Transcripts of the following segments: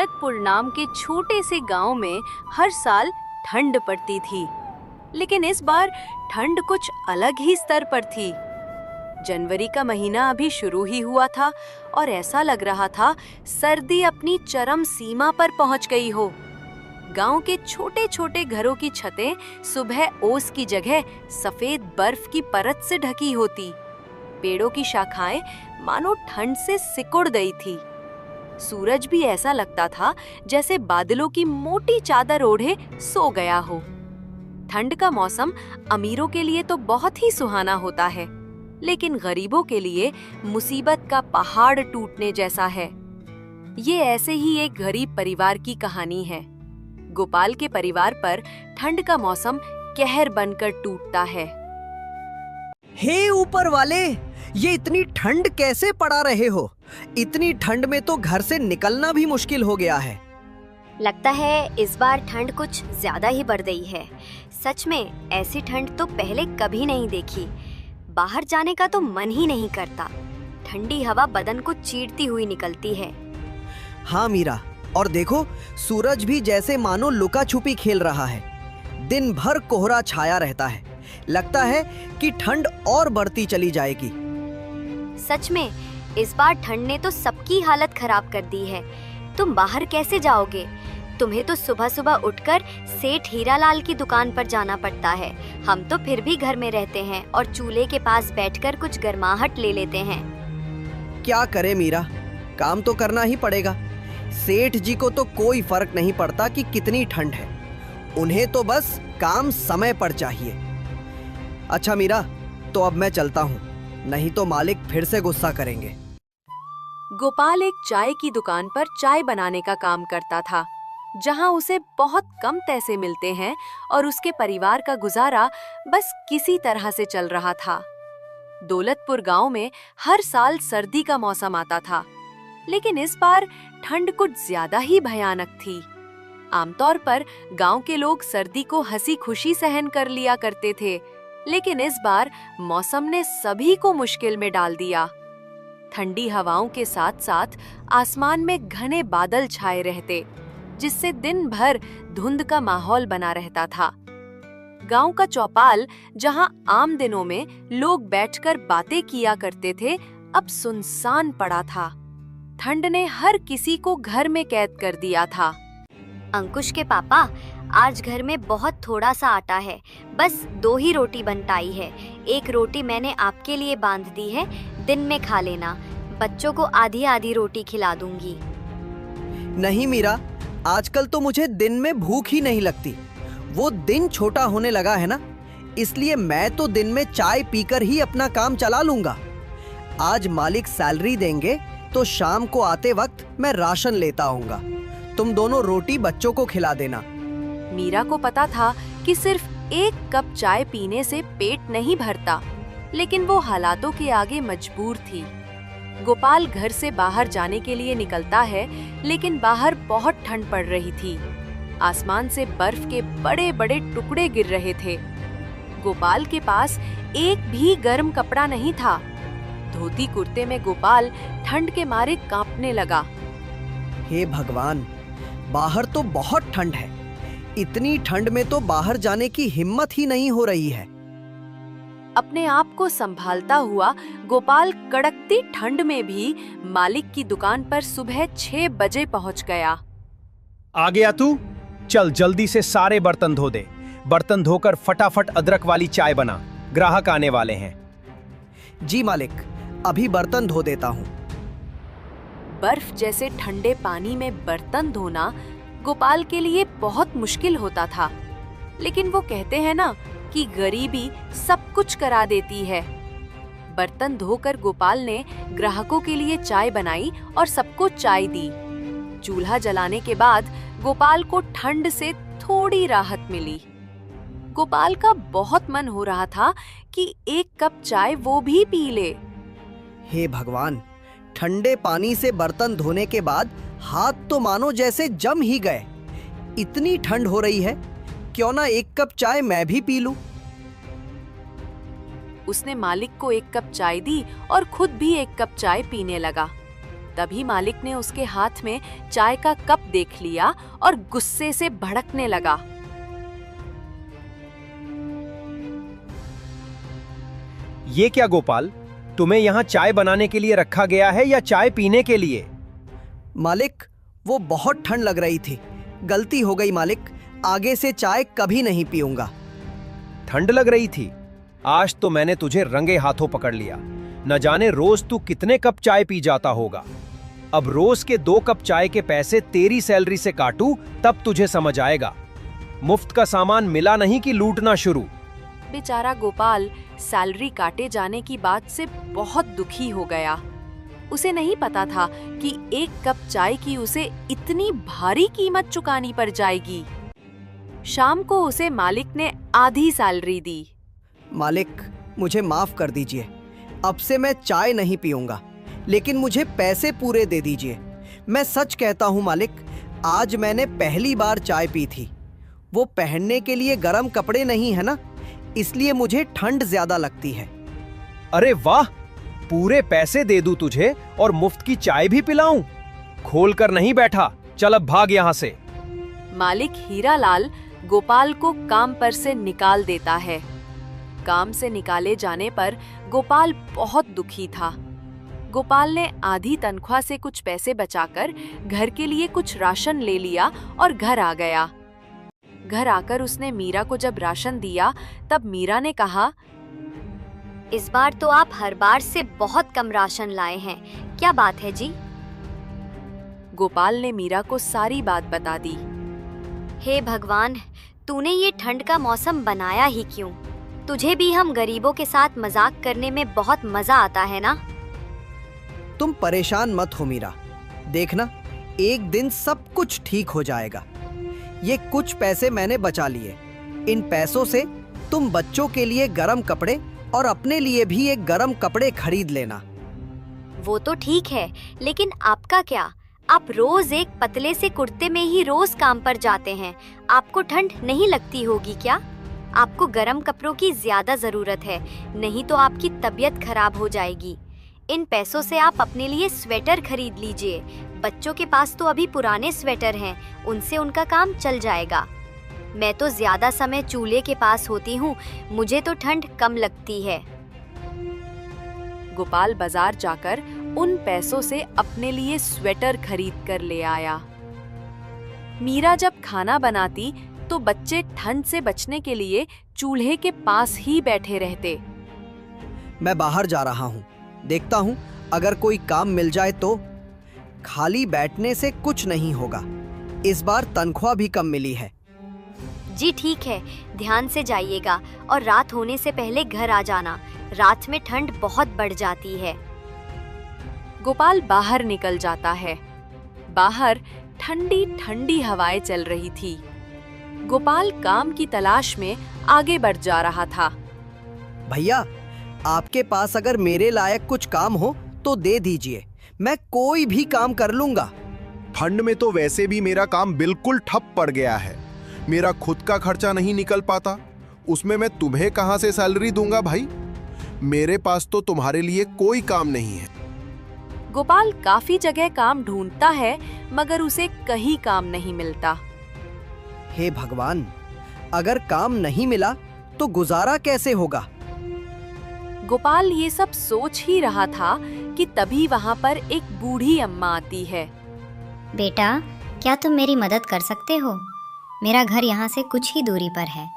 दौलतपुर नाम के छोटे से गांव में हर साल ठंड पड़ती थी, लेकिन इस बार ठंड कुछ अलग ही स्तर पर थी। जनवरी का महीना अभी शुरू ही हुआ था और ऐसा लग रहा था सर्दी अपनी चरम सीमा पर पहुंच गई हो। गांव के छोटे छोटे घरों की छतें सुबह ओस की जगह सफेद बर्फ की परत से ढकी होती। पेड़ों की शाखाएं मानो ठंड से सिकुड़ गई थी। सूरज भी ऐसा लगता था जैसे बादलों की मोटी चादर ओढ़े सो गया हो। ठंड का मौसम अमीरों के लिए तो बहुत ही सुहाना होता है, लेकिन गरीबों के लिए मुसीबत का पहाड़ टूटने जैसा है। ये ऐसे ही एक गरीब परिवार की कहानी है। गोपाल के परिवार पर ठंड का मौसम कहर बनकर टूटता है। हे ऊपर वाले, ये इतनी ठंड कैसे पड़ा रहे हो? इतनी ठंड में तो घर से निकलना भी मुश्किल हो गया है। लगता है इस बार ठंड कुछ ज्यादा ही बढ़ गई है। सच में ऐसी ठंड तो पहले कभी नहीं देखी। बाहर जाने का तो मन ही नहीं करता। ठंडी हवा बदन को चीरती हुई निकलती है। हाँ मीरा, और देखो सूरज भी जैसे मानो लुका छुपी खेल रहा है। दिन भर कोहरा छाया रहता है। लगता है कि ठंड और बढ़ती चली जाएगी। सच में इस बार ठंड ने तो सबकी हालत खराब कर दी है। तुम बाहर कैसे जाओगे? तुम्हें तो सुबह सुबह उठकर सेठ हीरालाल की दुकान पर जाना पड़ता है। हम तो फिर भी घर में रहते हैं और चूल्हे के पास बैठकर कुछ गर्माहट ले लेते हैं। क्या करे मीरा, काम तो करना ही पड़ेगा। सेठ जी को तो कोई फर्क नहीं पड़ता कि कितनी ठंड है। उन्हें तो बस काम समय पर चाहिए। अच्छा मीरा, तो अब मैं चलता हूँ, नहीं तो मालिक फिर से गुस्सा करेंगे। गोपाल एक चाय की दुकान पर चाय बनाने का काम करता था, जहां उसे बहुत कम पैसे मिलते हैं और उसके परिवार का गुजारा बस किसी तरह से चल रहा था। दौलतपुर गांव में हर साल सर्दी का मौसम आता था, लेकिन इस बार ठंड कुछ ज्यादा ही भयानक थी। आमतौर पर गांव के लोग सर्दी को हंसी खुशी सहन कर लिया करते थे, लेकिन इस बार मौसम ने सभी को मुश्किल में डाल दिया। ठंडी हवाओं के साथ साथ आसमान में घने बादल छाए रहते, जिससे दिन भर धुंध का माहौल बना रहता था। गांव का चौपाल, जहां आम दिनों में लोग बैठकर बातें किया करते थे, अब सुनसान पड़ा था। ठंड ने हर किसी को घर में कैद कर दिया था। अंकुश के पापा, आज घर में बहुत थोड़ा सा आटा है। बस 2 ही रोटी बन पाई है। एक रोटी मैंने आपके लिए बांध दी है, दिन में खा लेना। बच्चों को आधी आधी रोटी खिला दूंगी। नहीं मीरा, आजकल तो मुझे दिन में भूख ही नहीं लगती। वो दिन छोटा होने लगा है ना, इसलिए मैं तो दिन में चाय पीकर ही अपना काम चला लूंगा। आज मालिक सैलरी देंगे तो शाम को आते वक्त मैं राशन लेता आऊंगा। तुम दोनों रोटी बच्चों को खिला देना। मीरा को पता था कि सिर्फ एक कप चाय पीने से पेट नहीं भरता, लेकिन वो हालातों के आगे मजबूर थी। गोपाल घर से बाहर जाने के लिए निकलता है, लेकिन बाहर बहुत ठंड पड़ रही थी। आसमान से बर्फ के बड़े बड़े टुकड़े गिर रहे थे। गोपाल के पास एक भी गर्म कपड़ा नहीं था। धोती कुर्ते में गोपाल ठंड के मारे कांपने लगा। हे भगवान, बाहर तो बहुत ठंड है। इतनी ठंड में तो बाहर जाने की हिम्मत ही नहीं हो रही है। अपने आप को संभालता हुआ गोपाल कड़कती ठंड में भी मालिक की दुकान पर सुबह 6 बजे पहुंच गया। आ गया तू? चल जल्दी से सारे बर्तन धो दे। बर्तन धोकर फटाफट अदरक वाली चाय बना, ग्राहक आने वाले हैं। जी मालिक, अभी बर्तन धो देता हूँ। बर्फ जैसे ठंडे पानी में बर्तन धोना गोपाल के लिए बहुत मुश्किल होता था, लेकिन वो कहते हैं ना कि गरीबी सब कुछ करा देती है। बर्तन धोकर गोपाल ने ग्राहकों के लिए चाय बनाई और सबको चाय दी। चूल्हा जलाने के बाद गोपाल को ठंड से थोड़ी राहत मिली। गोपाल का बहुत मन हो रहा था कि एक कप चाय वो भी पी ले। हे भगवान, ठंडे पानी से बर्तन धोने के बाद हाथ तो मानो जैसे जम ही गए। इतनी ठंड हो रही है, क्यों ना एक कप चाय मैं भी पी लूं। उसने मालिक को एक कप चाय दी और खुद भी एक कप चाय पीने लगा। तभी मालिक ने उसके हाथ में चाय का कप देख लिया और गुस्से से भड़कने लगा। ये क्या गोपाल, तुम्हें यहाँ चाय बनाने के लिए रखा गया है या चाय पीने के लिए? मालिक, वो बहुत ठंड लग रही थी, गलती हो गई मालिक, आगे से चाय कभी नहीं पीऊंगा। ठंड लग रही थी? आज तो मैंने तुझे रंगे हाथों पकड़ लिया। न जाने रोज तू कितने कप चाय पी जाता होगा। अब रोज के 2 कप चाय के पैसे तेरी सैलरी से काटूं तब तुझे समझ आएगा। मुफ्त का सामान मिला नहीं कि लूटना शुरू। बेचारा गोपाल सैलरी काटे जाने की बात से बहुत दुखी हो गया। उसे नहीं पता था कि 1 कप चाय की उसे इतनी भारी कीमत चुकानी पड़ जाएगी। शाम को उसे मालिक ने आधी सैलरी दी। मालिक, मुझे माफ कर दीजिए, अब से मैं चाय नहीं पीऊंगा, लेकिन मुझे पैसे पूरे दे दीजिए। मैं सच कहता हूँ मालिक, आज मैंने पहली बार चाय पी थी। वो पहनने के लिए गर्म कपड़े नहीं है ना, इसलिए मुझे ठंड ज्यादा लगती है। अरे वाह, पूरे पैसे दे दूं तुझे और मुफ्त की चाय भी पिलाऊं? खोल कर नहीं बैठा, चल अब भाग यहाँ से। मालिक हीरालाल गोपाल को काम पर से निकाल देता है। काम से निकाले जाने पर गोपाल बहुत दुखी था। गोपाल ने आधी तनख्वाह से कुछ पैसे बचाकर घर के लिए कुछ राशन ले लिया और घर आ गया। घर आकर उसने मीरा को जब राशन दिया तब मीरा ने कहा, इस बार तो आप हर बार से बहुत कम राशन लाए हैं, क्या बात है जी? गोपाल ने मीरा को सारी बात बता दी। हे भगवान, तूने ये ठंड का मौसम बनाया ही क्यों? तुझे भी हम गरीबों के साथ मजाक करने में बहुत मजा आता है ना? तुम परेशान मत हो मीरा, देखना एक दिन सब कुछ ठीक हो जाएगा। ये कुछ पैसे मैंने बचा लिए, इन पैसों से तुम बच्चों के लिए गरम कपड़े और अपने लिए भी एक गरम कपड़े खरीद लेना। वो तो ठीक है, लेकिन आपका क्या? आप रोज एक पतले से कुर्ते में ही रोज काम पर जाते हैं। आपको ठंड नहीं लगती होगी क्या? आपको गरम कपड़ों की ज्यादा जरूरत है, नहीं तो आपकी तबीयत खराब हो जाएगी। इन पैसों से आप अपने लिए स्वेटर खरीद लीजिए। बच्चों के पास तो अभी पुराने स्वेटर हैं, उनसे उनका काम चल जाएगा। मैं तो ज्यादा समय चूल्हे के पास होती हूँ, मुझे तो ठंड कम लगती है। गोपाल बाजार जाकर उन पैसों से अपने लिए स्वेटर खरीद कर ले आया। मीरा जब खाना बनाती तो बच्चे ठंड से बचने के लिए चूल्हे के पास ही बैठे रहते। मैं बाहर जा रहा हूँ, देखता हूँ अगर कोई काम मिल जाए तो। खाली बैठने से कुछ नहीं होगा, इस बार तनख्वाह भी कम मिली है। जी ठीक है, ध्यान से जाइएगा और रात होने से पहले घर आ जाना। रात में ठंड बहुत बढ़ जाती है। गोपाल बाहर निकल जाता है। बाहर ठंडी ठंडी हवाएं चल रही थी। गोपाल काम की तलाश में आगे बढ़ जा रहा था। भैया, आपके पास अगर मेरे लायक कुछ काम हो तो दे दीजिए, मैं कोई भी काम कर लूंगा। ठंड में तो वैसे भी मेरा काम बिल्कुल ठप पड़ गया है। मेरा खुद का खर्चा नहीं निकल पाता, उसमें मैं तुम्हें कहां से सैलरी दूंगा भाई? मेरे पास तो तुम्हारे लिए कोई काम नहीं है। गोपाल काफी जगह काम ढूंढता है मगर उसे कहीं काम नहीं मिलता। हे भगवान, अगर काम नहीं मिला तो गुजारा कैसे होगा? गोपाल ये सब सोच ही रहा था कि तभी वहाँ पर एक बूढ़ी अम्मा आती है। बेटा, क्या तुम मेरी मदद कर सकते हो? मेरा घर यहाँ से कुछ ही दूरी पर है।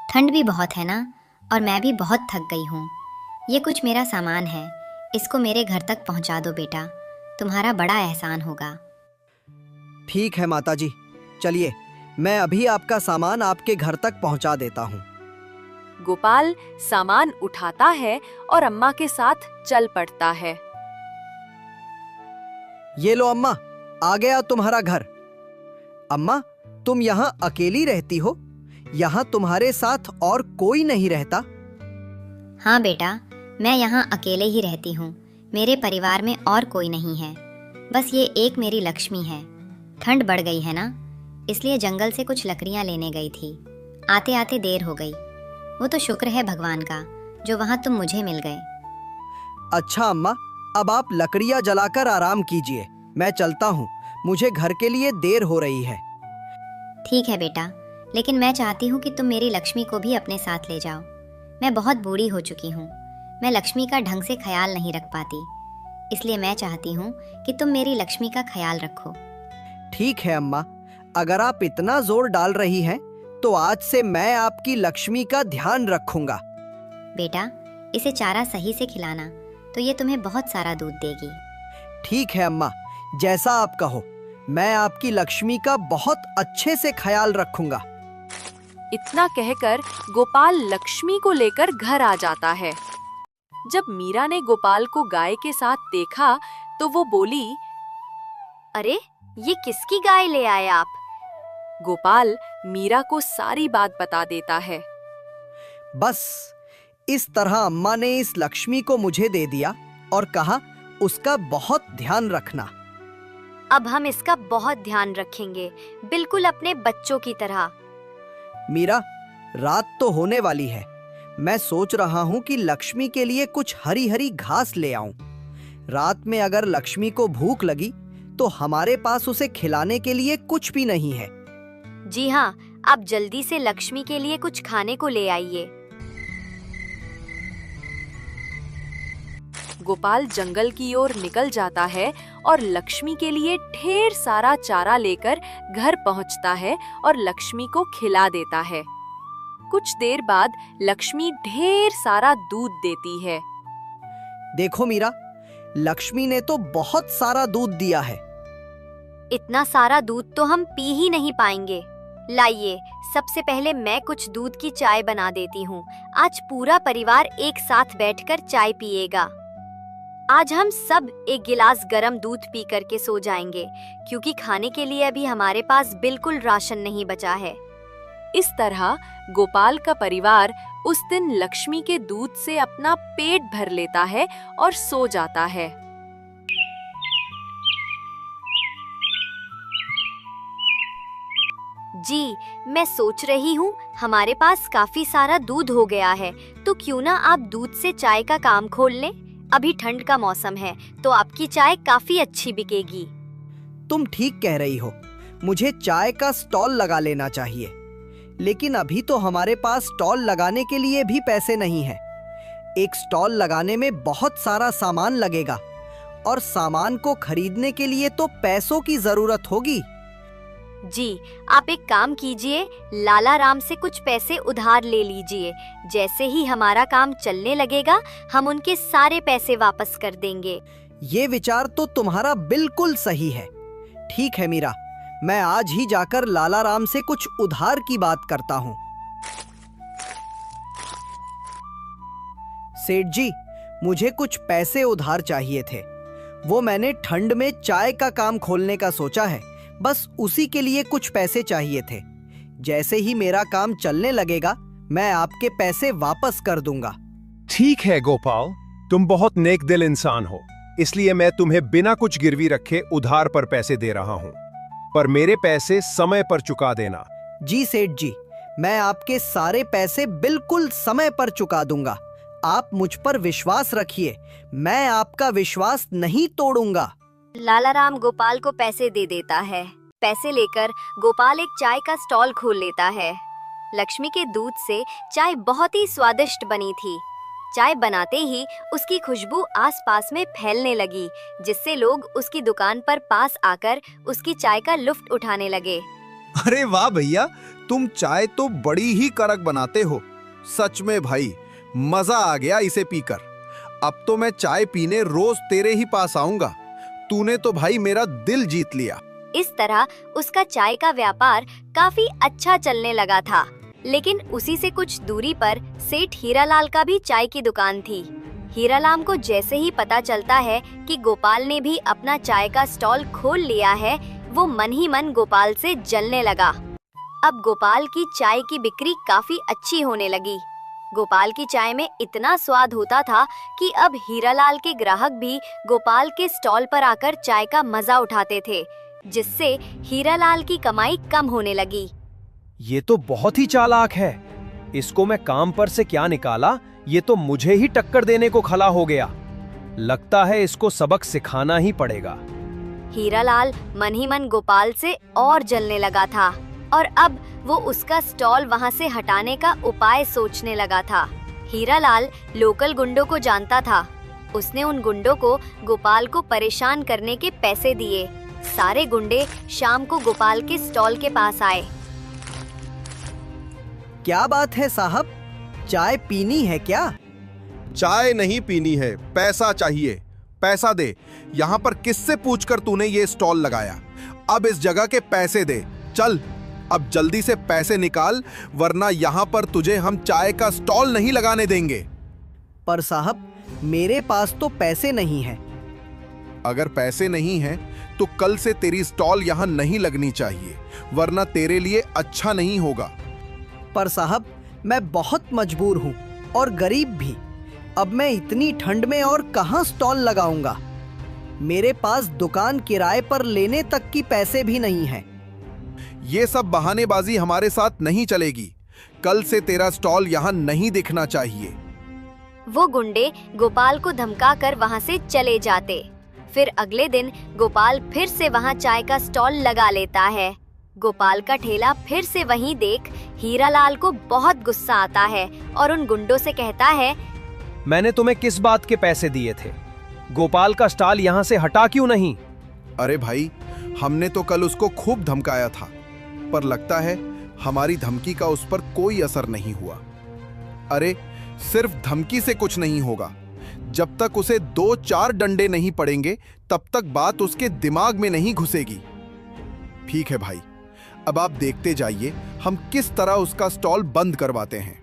ठंड भी बहुत है ना, और मैं भी बहुत थक गई हूँ। ये कुछ मेरा सामान है, इसको मेरे घर तक पहुँचा दो बेटा, तुम्हारा बड़ा एहसान होगा। ठीक है माताजी, चलिए मैं अभी आपका सामान आपके घर तक पहुँचा देता हूँ। गोपाल सामान उठाता है और अम्मा के साथ चल पड़ता है। ये लो अम्मा, आ गया तुम्हारा घर। अम्मा, तुम यहाँ अकेली रहती हो? यहाँ तुम्हारे साथ और कोई नहीं रहता? हाँ बेटा, मैं यहाँ अकेले ही रहती हूँ। मेरे परिवार में और कोई नहीं है, बस ये एक मेरी लक्ष्मी है। ठंड बढ़ गई है ना, इसलिए जंगल से कुछ लकड़ियाँ लेने गई थी। आते आते देर हो गई। वो तो शुक्र है भगवान का जो वहाँ तुम मुझे मिल गए। अच्छा अम्मा, अब आप लकड़ियां जलाकर आराम कीजिए, मैं चलता हूँ, मुझे घर के लिए देर हो रही है। ठीक है बेटा, लेकिन मैं चाहती हूँ कि तुम मेरी लक्ष्मी को भी अपने साथ ले जाओ। मैं बहुत बूढ़ी हो चुकी हूँ, मैं लक्ष्मी का ढंग से ख्याल नहीं रख पाती, इसलिए मैं चाहती हूँ कि तुम मेरी लक्ष्मी का ख्याल रखो। ठीक है अम्मा, अगर आप इतना जोर डाल रही हैं तो आज से मैं आपकी लक्ष्मी का ध्यान रखूंगा। बेटा, इसे चारा सही से खिलाना तो ये तुम्हें बहुत सारा दूध देगी। ठीक है अम्मा, जैसा आप कहो, मैं आपकी लक्ष्मी का बहुत अच्छे से ख्याल रखूंगा। इतना कहकर गोपाल लक्ष्मी को लेकर घर आ जाता है। जब मीरा ने गोपाल को गाय के साथ देखा तो वो बोली, अरे ये किसकी गाय ले आए आप? गोपाल मीरा को सारी बात बता देता है। बस इस तरह अम्मा ने इस लक्ष्मी को मुझे दे दिया और कहा उसका बहुत ध्यान रखना। अब हम इसका बहुत ध्यान रखेंगे, बिल्कुल अपने बच्चों की तरह। मीरा, रात तो होने वाली है, मैं सोच रहा हूँ कि लक्ष्मी के लिए कुछ हरी हरी घास ले आऊं। रात में अगर लक्ष्मी को भूख लगी तो हमारे पास उसे खिलाने के लिए कुछ भी नहीं है। जी हाँ, आप जल्दी से लक्ष्मी के लिए कुछ खाने को ले आइए। गोपाल जंगल की ओर निकल जाता है और लक्ष्मी के लिए ढेर सारा चारा लेकर घर पहुंचता है और लक्ष्मी को खिला देता है। कुछ देर बाद लक्ष्मी ढेर सारा दूध देती है। देखो मीरा, लक्ष्मी ने तो बहुत सारा दूध दिया है। इतना सारा दूध तो हम पी ही नहीं पाएंगे। लाइए, सबसे पहले मैं कुछ दूध की चाय बना देती हूँ। आज पूरा परिवार एक साथ बैठकर चाय पिएगा। आज हम सब एक गिलास गरम दूध पी करके सो जाएंगे, क्योंकि खाने के लिए अभी हमारे पास बिल्कुल राशन नहीं बचा है। इस तरह गोपाल का परिवार उस दिन लक्ष्मी के दूध से अपना पेट भर लेता है और सो जाता है। जी, मैं सोच रही हूँ हमारे पास काफी सारा दूध हो गया है, तो क्यों ना आप दूध से चाय का काम खोल लें। अभी ठंड का मौसम है तो आपकी चाय काफी अच्छी बिकेगी। तुम ठीक कह रही हो, मुझे चाय का स्टॉल लगा लेना चाहिए, लेकिन अभी तो हमारे पास स्टॉल लगाने के लिए भी पैसे नहीं है। एक स्टॉल लगाने में बहुत सारा सामान लगेगा और सामान को खरीदने के लिए तो पैसों की जरूरत होगी। जी, आप एक काम कीजिए, लाला राम से कुछ पैसे उधार ले लीजिए। जैसे ही हमारा काम चलने लगेगा हम उनके सारे पैसे वापस कर देंगे। ये विचार तो तुम्हारा बिल्कुल सही है। ठीक है मीरा, मैं आज ही जाकर लाला राम से कुछ उधार की बात करता हूँ। सेठ जी, मुझे कुछ पैसे उधार चाहिए थे। वो मैंने ठंड में चाय का काम खोलने का सोचा है, बस उसी के लिए कुछ पैसे चाहिए थे। जैसे ही मेरा काम चलने लगेगा मैं आपके पैसे वापस कर दूंगा। ठीक है गोपाल, तुम बहुत नेक दिल इंसान हो, इसलिए मैं तुम्हें बिना कुछ गिरवी रखे उधार पर पैसे दे रहा हूँ, पर मेरे पैसे समय पर चुका देना। जी सेठ जी, मैं आपके सारे पैसे बिल्कुल समय पर चुका दूंगा। आप मुझ पर विश्वास रखिए, मैं आपका विश्वास नहीं तोड़ूंगा। लाला राम गोपाल को पैसे दे देता है। पैसे लेकर गोपाल एक चाय का स्टॉल खोल लेता है। लक्ष्मी के दूध से चाय बहुत ही स्वादिष्ट बनी थी। चाय बनाते ही उसकी खुशबू आसपास में फैलने लगी, जिससे लोग उसकी दुकान पर पास आकर उसकी चाय का लुत्फ उठाने लगे। अरे वाह भैया, तुम चाय तो बड़ी ही कड़क बनाते हो। सच में भाई, मजा आ गया इसे पीकर। अब तो मैं चाय पीने रोज तेरे ही पास आऊंगा। तूने तो भाई मेरा दिल जीत लिया। इस तरह उसका चाय का व्यापार काफी अच्छा चलने लगा था। लेकिन उसी से कुछ दूरी पर सेठ हीरालाल का भी चाय की दुकान थी। हीरालाल को जैसे ही पता चलता है कि गोपाल ने भी अपना चाय का स्टॉल खोल लिया है, वो मन ही मन गोपाल से जलने लगा। अब गोपाल की चाय की बिक्री काफी अच्छी होने लगी। गोपाल की चाय में इतना स्वाद होता था कि अब हीरालाल के ग्राहक भी गोपाल के स्टॉल पर आकर चाय का मजा उठाते थे, जिससे हीरालाल की कमाई कम होने लगी। ये तो बहुत ही चालाक है। इसको मैं काम पर से क्या निकाला, ये तो मुझे ही टक्कर देने को खड़ा हो गया। लगता है इसको सबक सिखाना ही पड़ेगा। हीरालाल मन ही मन गोपाल से और जलने लगा था और अब वो उसका स्टॉल वहाँ से हटाने का उपाय सोचने लगा था। हीरालाल लोकल गुंडों को जानता था। उसने उन गुंडों को गोपाल को परेशान करने के पैसे दिए। सारे गुंडे शाम को गोपाल के स्टॉल के पास आए। क्या बात है साहब, चाय पीनी है क्या? चाय नहीं पीनी है, पैसा चाहिए। पैसा दे। यहाँ पर किससे पूछकर तूने ये स्टॉल लगाया? अब इस जगह के पैसे दे। चल अब जल्दी से पैसे निकाल, वरना यहाँ पर तुझे हम चाय का स्टॉल नहीं लगाने देंगे। पर साहब, मेरे पास तो पैसे नहीं है। अगर पैसे नहीं हैं तो कल से तेरी स्टॉल यहाँ नहीं लगनी चाहिए, वरना तेरे लिए अच्छा नहीं होगा। पर साहब, मैं बहुत मजबूर हूँ और गरीब भी। अब मैं इतनी ठंड में और कहाँ स्टॉल लगाऊंगा? मेरे पास दुकान किराए पर लेने तक की पैसे भी नहीं हैं। ये सब बहानेबाजी हमारे साथ नहीं चलेगी। कल से तेरा स्टॉल यहाँ नहीं दिखना चाहिए। वो गुंडे गोपाल को धमकाकर वहाँ से चले जाते। फिर अगले दिन गोपाल फिर से वहाँ चाय का स्टॉल लगा लेता है। गोपाल का ठेला फिर से वहीं देख हीरालाल को बहुत गुस्सा आता है और उन गुंडों से कहता है, मैंने तुम्हें किस बात के पैसे दिए थे? गोपाल का स्टॉल यहाँ से हटा क्यों नहीं? अरे भाई, हमने तो कल उसको खूब धमकाया था, पर लगता है हमारी धमकी का उस पर कोई असर नहीं हुआ। अरे सिर्फ धमकी से कुछ नहीं होगा। जब तक उसे 2-4 डंडे नहीं पड़ेंगे तब तक बात उसके दिमाग में नहीं घुसेगी। ठीक है भाई, अब आप देखते जाइए हम किस तरह उसका स्टॉल बंद करवाते हैं।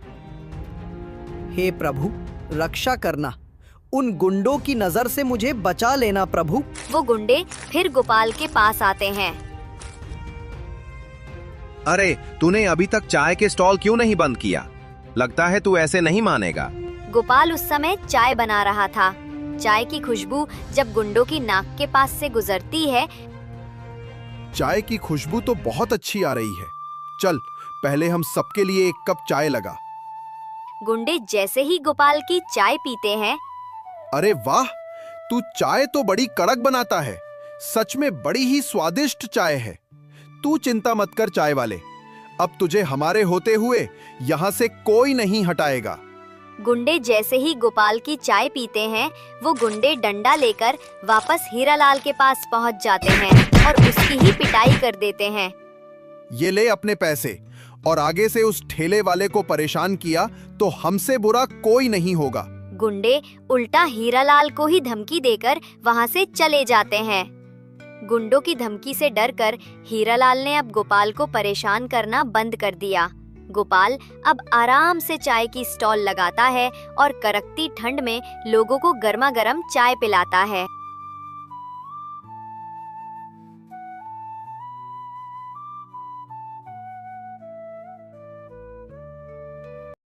हे प्रभु, रक्षा करना। उन गुंडों की नजर से मुझे बचा लेना प्रभु। वो गुंडे फिर गोपाल के पास आते हैं। अरे तूने अभी तक चाय के स्टॉल क्यों नहीं बंद किया? लगता है तू ऐसे नहीं मानेगा। गोपाल उस समय चाय बना रहा था। चाय की खुशबू जब गुंडों की नाक के पास से गुजरती है। चाय की खुशबू तो बहुत अच्छी आ रही है। चल पहले हम सबके लिए एक कप चाय लगा। गुंडे जैसे ही गोपाल की चाय पीते हैं। अरे वाह, तू चाय तो बड़ी कड़क बनाता है। सच में बड़ी ही स्वादिष्ट चाय है। तू चिंता मत कर चाय वाले, अब तुझे हमारे होते हुए यहाँ से कोई नहीं हटाएगा। गुंडे जैसे ही गोपाल की चाय पीते हैं, वो गुंडे डंडा लेकर वापस हीरालाल के पास पहुंच जाते हैं और उसकी ही पिटाई कर देते हैं। ये ले अपने पैसे, और आगे से उस ठेले वाले को परेशान किया तो हमसे बुरा कोई नहीं होगा। गुंडे उल्टा हीरालाल को ही धमकी देकर वहां से चले जाते हैं। गुंडों की धमकी से डरकर हीरालाल ने अब गोपाल को परेशान करना बंद कर दिया। गोपाल अब आराम से चाय की स्टॉल लगाता है और कड़कती ठंड में लोगों को गर्मा गर्म चाय पिलाता है।